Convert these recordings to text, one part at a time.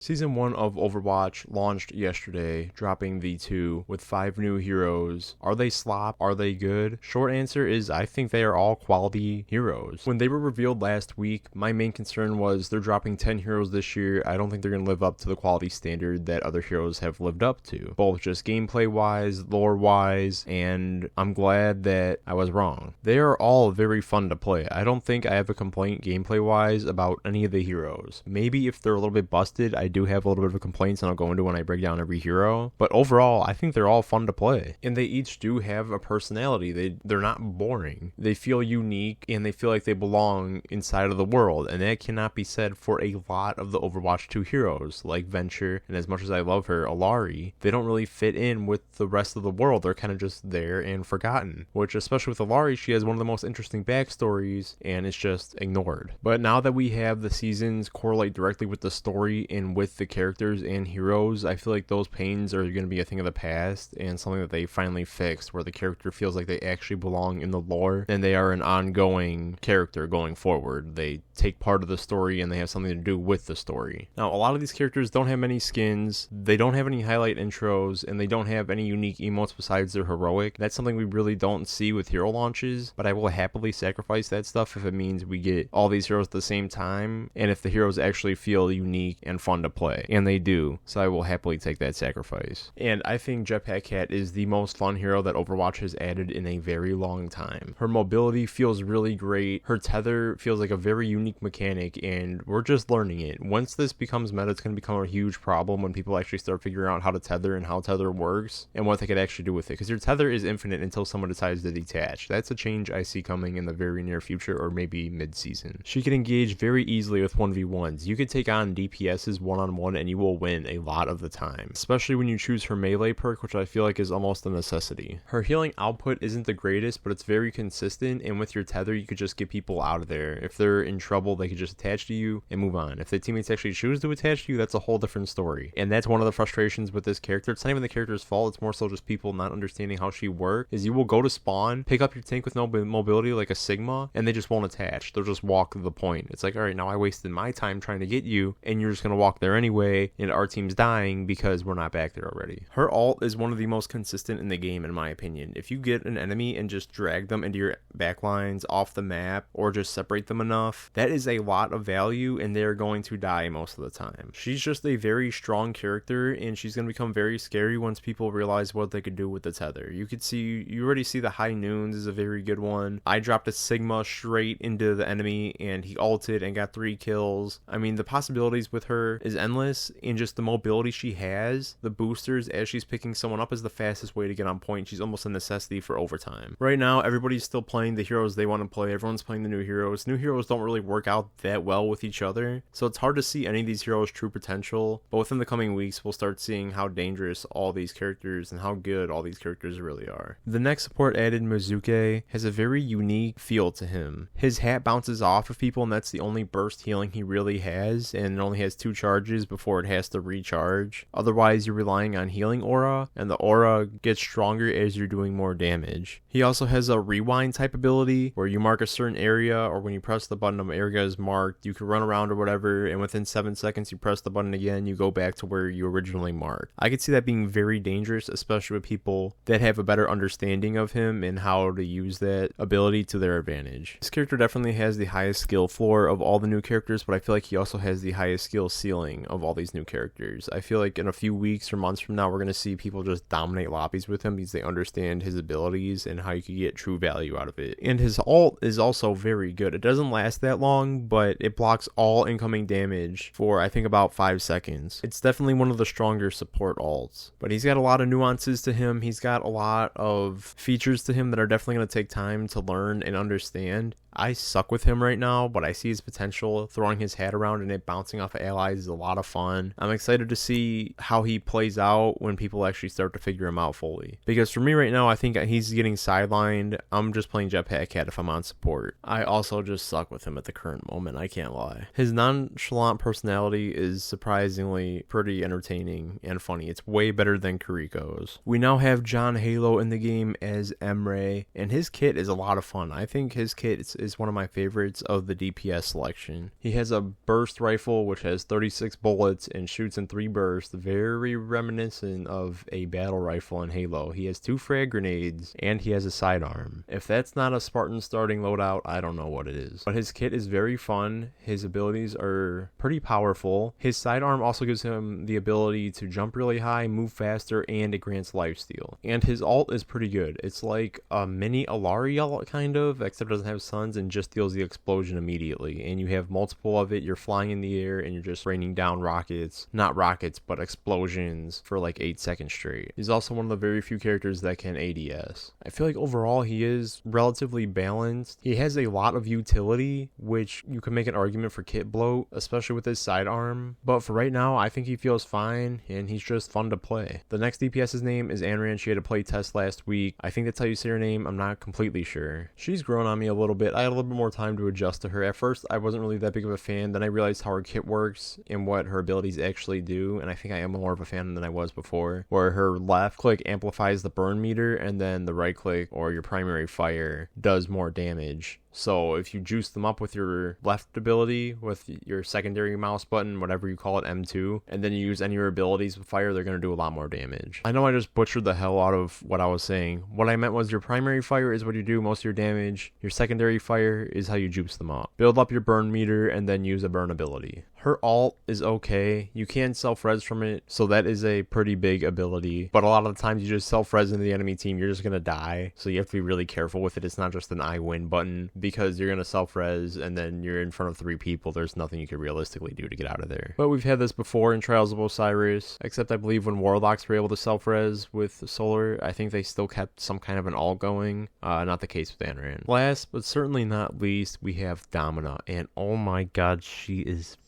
Season 1 of Overwatch launched yesterday, dropping V2 with 5 new heroes. Are they slop? Are they good? Short answer is I think they are all quality heroes. When they were revealed last week, my main concern was they're dropping 10 heroes this year. I don't think they're going to live up to the quality standard that other heroes have lived up to, both just gameplay wise, lore wise, and I'm glad that I was wrong. They are all very fun to play. I don't think I have a complaint gameplay wise about any of the heroes. Maybe if they're a little bit busted, I do have a little bit of a complaints, and I'll go into when I break down every hero. But overall, I think they're all fun to play, and they each do have a personality. They're not boring. They feel unique, and they feel like they belong inside of the world, and that cannot be said for a lot of the Overwatch 2 heroes, like Venture, and as much as I love her, Alari. They don't really fit in with the rest of the world. They're kind of just there and forgotten, which, especially with Alari, she has one of the most interesting backstories, and it's just ignored. But now that we have the seasons correlate directly with the story and with the characters and heroes, I feel like those pains are going to be a thing of the past and something that they finally fixed, where the character feels like they actually belong in the lore and they are an ongoing character going forward. They take part of the story and they have something to do with the story. Now, a lot of these characters don't have many skins, they don't have any highlight intros, and they don't have any unique emotes besides their heroic. That's something we really don't see with hero launches, but I will happily sacrifice that stuff if it means we get all these heroes at the same time, and if the heroes actually feel unique and fun to play, and they do, so I will happily take that sacrifice. And I think Jetpack Cat is the most fun hero that Overwatch has added in a very long time. Her mobility feels really great, her tether feels like a very unique mechanic, and we're just learning it. Once this becomes meta, it's going to become a huge problem when people actually start figuring out how to tether and how tether works and what they could actually do with it, because your tether is infinite until someone decides to detach. That's a change I see coming in the very near future, or maybe mid-season. She can engage very easily with 1v1s. You could take on DPS's one-on-one and you will win a lot of the time, especially when you choose her melee perk, which I feel like is almost a necessity. Her healing output isn't the greatest, but it's very consistent, and with your tether you could just get people out of there. If they're in trouble, they could just attach to you and move on. If the teammates actually choose to attach to you, that's a whole different story, and that's one of the frustrations with this character. It's not even the character's fault, it's more so just people not understanding how she works. Is you will go to spawn, pick up your tank with no mobility like a Sigma, and they just won't attach. They'll just walk to the point. It's like, alright, now I wasted my time trying to get you, and you're just gonna walk there anyway, and our team's dying because we're not back there already. Her ult is one of the most consistent in the game, in my opinion. If you get an enemy and just drag them into your backlines off the map, or just separate them enough, that is a lot of value, and they're going to die most of the time. She's just a very strong character, and she's going to become very scary once people realize what they could do with the tether. You already see the High Noons is a very good one. I dropped a Sigma straight into the enemy, and he ulted and got 3 kills. I mean, the possibilities with her is endless, and just the mobility she has, the boosters as she's picking someone up, is the fastest way to get on point. She's almost a necessity for overtime. Right now, everybody's still playing the heroes they want to play. Everyone's playing the new heroes. New heroes don't really work out that well with each other, so it's hard to see any of these heroes' true potential, but within the coming weeks, we'll start seeing how dangerous all these characters and how good all these characters really are. The next support added, Mizuki, has a very unique feel to him. His hat bounces off of people, and that's the only burst healing he really has, and it only has 2 charges before it has to recharge. Otherwise, you're relying on healing aura, and the aura gets stronger as you're doing more damage. He also has a rewind type ability, where you mark a certain area, or when you press the button, an area is marked, you can run around or whatever, and within 7 seconds you press the button again, you go back to where you originally marked. I could see that being very dangerous, especially with people that have a better understanding of him and how to use that ability to their advantage. This character definitely has the highest skill floor of all the new characters, but I feel like he also has the highest skill ceiling of all these new characters. I feel like in a few weeks or months from now, we're going to see people just dominate lobbies with him because they understand his abilities and how you can get true value out of it. And his ult is also very good. It doesn't last that long, but it blocks all incoming damage for I think about 5 seconds. It's definitely one of the stronger support ults, but he's got a lot of nuances to him. He's got a lot of features to him that are definitely going to take time to learn and understand. I suck with him right now, but I see his potential. Throwing his hat around and it bouncing off of allies is a lot of fun. I'm excited to see how he plays out when people actually start to figure him out fully. Because for me right now, I think he's getting sidelined. I'm just playing Jetpack Cat if I'm on support. I also just suck with him at the current moment, I can't lie. His nonchalant personality is surprisingly pretty entertaining and funny. It's way better than Kiriko's. We now have John Halo in the game as Emre, and his kit is a lot of fun. I think his kit is one of my favorites of the DPS selection. He has a burst rifle which has 36 bullets and shoots in 3 bursts, very reminiscent of a battle rifle in Halo. He has 2 frag grenades and he has a sidearm. If that's not a Spartan starting loadout, I don't know what it is. But his kit is very fun. His abilities are pretty powerful. His sidearm also gives him the ability to jump really high, move faster, and it grants lifesteal. And his ult is pretty good. It's like a mini Alaria kind of, except it doesn't have suns and just deals the explosion immediately. And you have multiple of it. You're flying in the air and you're just raining down rockets. Not rockets, but explosions for like 8 seconds straight. He's also one of the very few characters that can ADS. I feel like overall he is relatively balanced. He has a lot of utility, which you can make an argument for kit bloat, especially with his sidearm. But for right now, I think he feels fine and he's just fun to play. The next DPS's name is Anran. She had a play test last week. I think that's how you say her name. I'm not completely sure. She's grown on me a little bit. I had a little bit more time to adjust to her. At first, I wasn't really that big of a fan. Then I realized how her kit works and what her abilities actually do. And I think I am more of a fan than I was before, where her left click amplifies the burn meter and then the right click or your primary fire does more damage. So if you juice them up with your left ability, with your secondary mouse button, whatever you call it, M2, and then you use any of your abilities with fire, they're going to do a lot more damage. I know I just butchered the hell out of what I was saying. What I meant was your primary fire is what you do most of your damage. Your secondary fire is how you juice them up. Build up your burn meter and then use a burn ability. Her ult is okay. You can self-res from it, so that is a pretty big ability. But a lot of the times you just self-res into the enemy team, you're just going to die. So you have to be really careful with it. It's not just an I win button, because you're going to self-res and then you're in front of 3 people. There's nothing you could realistically do to get out of there. But we've had this before in Trials of Osiris, except I believe when Warlocks were able to self-res with Solar, I think they still kept some kind of an ult going. Not the case with Anran. Last, but certainly not least, we have Domina. And oh my god, she is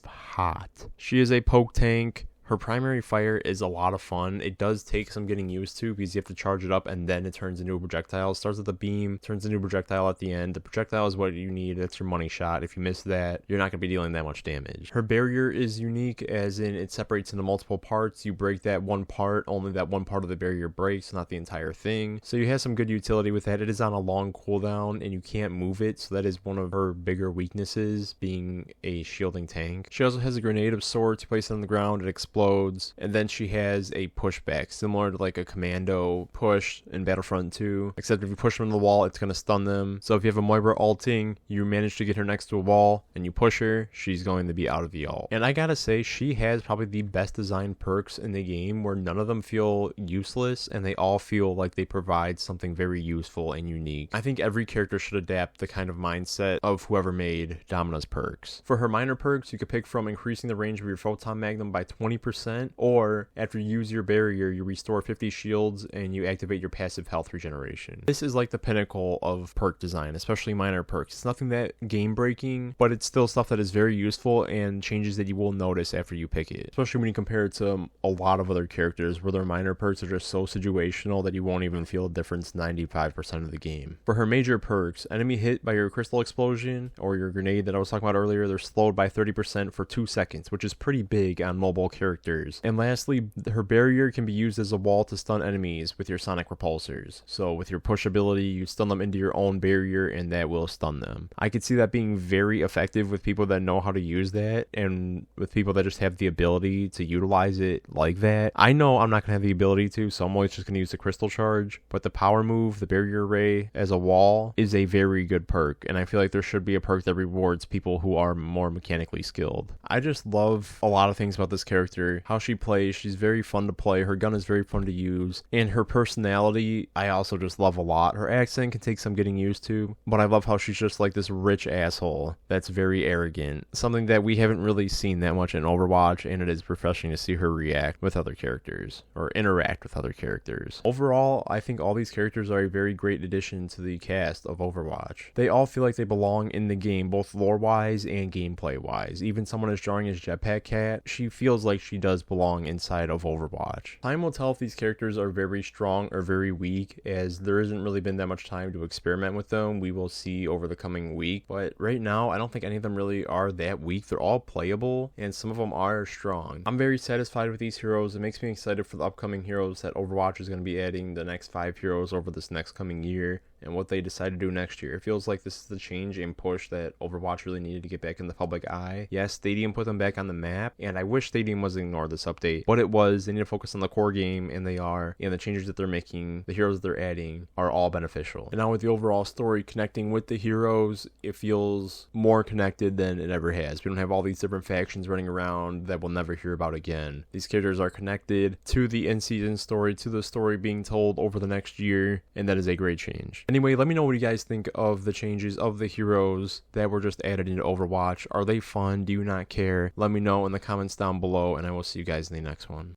hot. She is a poke tank. Her primary fire is a lot of fun. It does take some getting used to because you have to charge it up and then it turns into a projectile. It starts with a beam, turns into a projectile at the end. The projectile is what you need. That's your money shot. If you miss that, you're not going to be dealing that much damage. Her barrier is unique, as in it separates into multiple parts. You break that one part, only that one part of the barrier breaks, not the entire thing. So you have some good utility with that. It is on a long cooldown and you can't move it, so that is one of her bigger weaknesses, being a shielding tank. She also has a grenade of sorts. You place it on the ground, it explodes. And then she has a pushback, similar to like a commando push in Battlefront 2, except if you push them in the wall, it's going to stun them. So if you have a Moira ulting, you manage to get her next to a wall, and you push her, she's going to be out of the ult. And I gotta say, she has probably the best designed perks in the game, where none of them feel useless, and they all feel like they provide something very useful and unique. I think every character should adapt the kind of mindset of whoever made Domina's perks. For her minor perks, you could pick from increasing the range of your Photon Magnum by 20%, or after you use your barrier, you restore 50 shields and you activate your passive health regeneration. This is like the pinnacle of perk design, especially minor perks. It's nothing that game breaking, but it's still stuff that is very useful and changes that you will notice after you pick it, especially when you compare it to a lot of other characters where their minor perks are just so situational that you won't even feel a difference 95% of the game. For her major perks, enemy hit by your crystal explosion or your grenade that I was talking about earlier, they're slowed by 30% for 2 seconds, which is pretty big on mobile characters. And lastly, her barrier can be used as a wall to stun enemies with your sonic repulsors. So with your push ability, you stun them into your own barrier and that will stun them. I could see that being very effective with people that know how to use that, and with people that just have the ability to utilize it like that. I know I'm not going to have the ability to, so I'm always just going to use the crystal charge, but the power move, the barrier array as a wall, is a very good perk, and I feel like there should be a perk that rewards people who are more mechanically skilled. I just love a lot of things about this character. How she plays, she's very fun to play, her gun is very fun to use, and her personality I also just love a lot. Her accent can take some getting used to, but I love how she's just like this rich asshole that's very arrogant, something that we haven't really seen that much in Overwatch, and it is refreshing to see her react with other characters or interact with other characters. Overall, I think all these characters are a very great addition to the cast of Overwatch. They all feel like they belong in the game, both lore-wise and gameplay-wise. Even someone as jarring as Jetpack Cat, she feels like she does belong inside of Overwatch. Time will tell if these characters are very strong or very weak, as there hasn't really been that much time to experiment with them. We will see over the coming week, but right now I don't think any of them really are that weak. They're all playable, and some of them are strong. I'm very satisfied with these heroes. It makes me excited for the upcoming heroes that Overwatch is going to be adding, the next 5 heroes over this next coming year. and what they decide to do next year. It feels like this is the change and push that Overwatch really needed to get back in the public eye. Yes, Stadium put them back on the map, and I wish Stadium wasn't ignored this update, but it was. They need to focus on the core game, and they are, and the changes that they're making, the heroes they're adding, are all beneficial. And now with the overall story connecting with the heroes, it feels more connected than it ever has. We don't have all these different factions running around that we'll never hear about again. These characters are connected to the in-season story, to the story being told over the next year, and that is a great change. Anyway, let me know what you guys think of the changes of the heroes that were just added into Overwatch. Are they fun? Do you not care? Let me know in the comments down below, and I will see you guys in the next one.